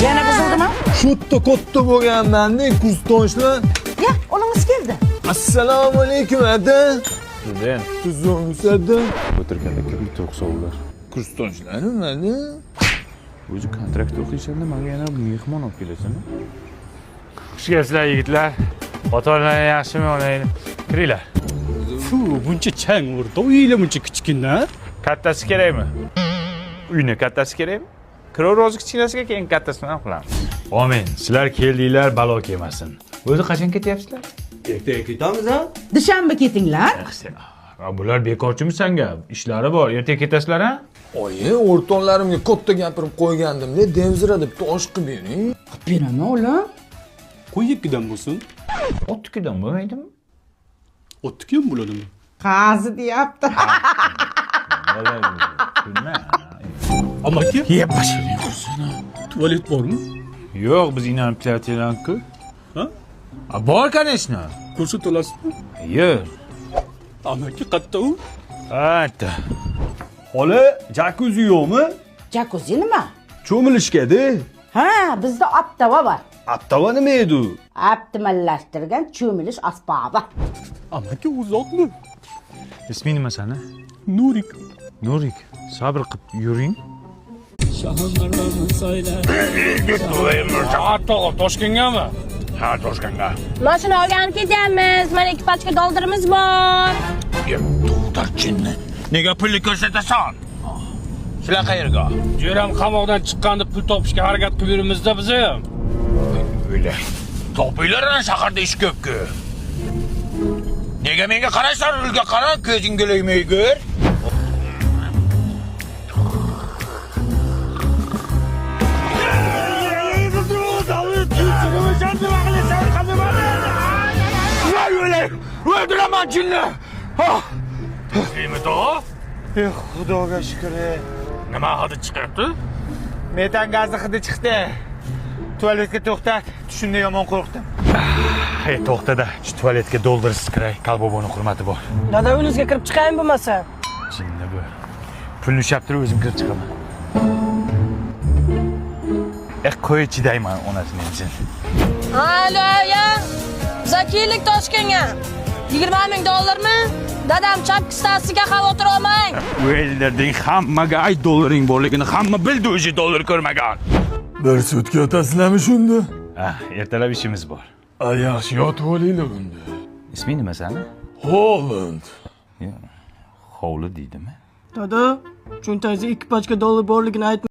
Yana buzildimi? Şutta katta bo'lganman-da, kursdoshlar. Ya, olingiz keldi. Assalomu alaykum, aka. Student. Tuzumsada. O'tirganda kim to'qsovlar? Kursdoshlarmi, mana? O'zi kontrakt o'qishanda menga yana mehmon olib kelasan. Xush kelibsizlar yigitlar. Ota-onalar yaxshimi, onanglar? Kiringlar. Fu, buncha chang urdi. Uylar buncha kichkina. Kattasi kerakmi? Uyni kattasi kerakmi? Kirov rozi kichkinasiga keyin kattasini ham qilamiz. Amin. Sizlar keldinglar, balo kelmasin. O'zi qachon ketyapsizlar? Ertaga ketamiz ha? Dushanba ketinglar. Bular bekorchimi sanga? Ishlari bor. Ertaga ketasizlar ha? Oyi, o'rtoqlarimga katta gapirib qo'ygandim-da, devzira deb tosh qilib bering. Beraman o'g'lim. Qo'y ikkidan bo'lsin. Ottikidan bo'lmaydimi? O'ttiga ham bo'ladimi? Qazi deyapti. Bilma. Amaki, Yeb bashing. tualet bormi? Yo'q, biz inanib kelayotganku. Ha? Bor, конечно. Ko'rsat olasizmi? Yo'q. Amaki qatta u? Hatta. Xola, jakuzi yo'qmi? Jacuzzi nima? Cho'milishga-da. Ha, bizda optava bor. Aptava nima edi u? Optimallashtirgan cho'milish asbobi. Amaki uzoqmi? Isming nima sani? Nurik. Nurik. Sabr qilib yuring. Toshkentgami? Ha, Toshkentga. Mashina olganib ketyapmiz. Mana ekipajga doldirimiz bor. To'xtarchinni. Nega pulni ko'rsatasan? Sizlar qayerga? Jeram qamoqdan chiqqanda pul topishga harakat qilib yuribmiz-da biz ham. O'yla. Topinglar, shaharda ish ko'p-ku. Nega menga qaraysan, ulga qara, ko'zing g'o'lamay ko'r. O'ldiraman jinni. Nima to? Xudoga shukr. Nima hidi chiqibdi? Metan gazi hidi chiqdi. Tualetga to'xtat. Tushunda yomon qo'rqdim. To'xtada. Shu tualetga doldirish kerak. Kalboboni hurmati bor. Dada uyingizga kirib chiqayin bo'lmasa. Jinni bu. Pulni ushlab turib o'zim kirib chiqaman. Qo'y chidayman onasini jin. Alo, ya. Zakiylik Toshkentga. 20 ming dollarmi? Dadam chap kistasiga xavotir olmang. O'ylarding hammaga ay dollaring borligini hamma bildi, o'zi dollar ko'rmagan. Bir sutga otasizlarmi shunda? Ertalab ishimiz bor. Yaxshi yotib olinglar unda. Isming nima sani? Holland. Hovli deydimi? Dada, cho'ntagingizda ekipajga dollar borligini aytmang.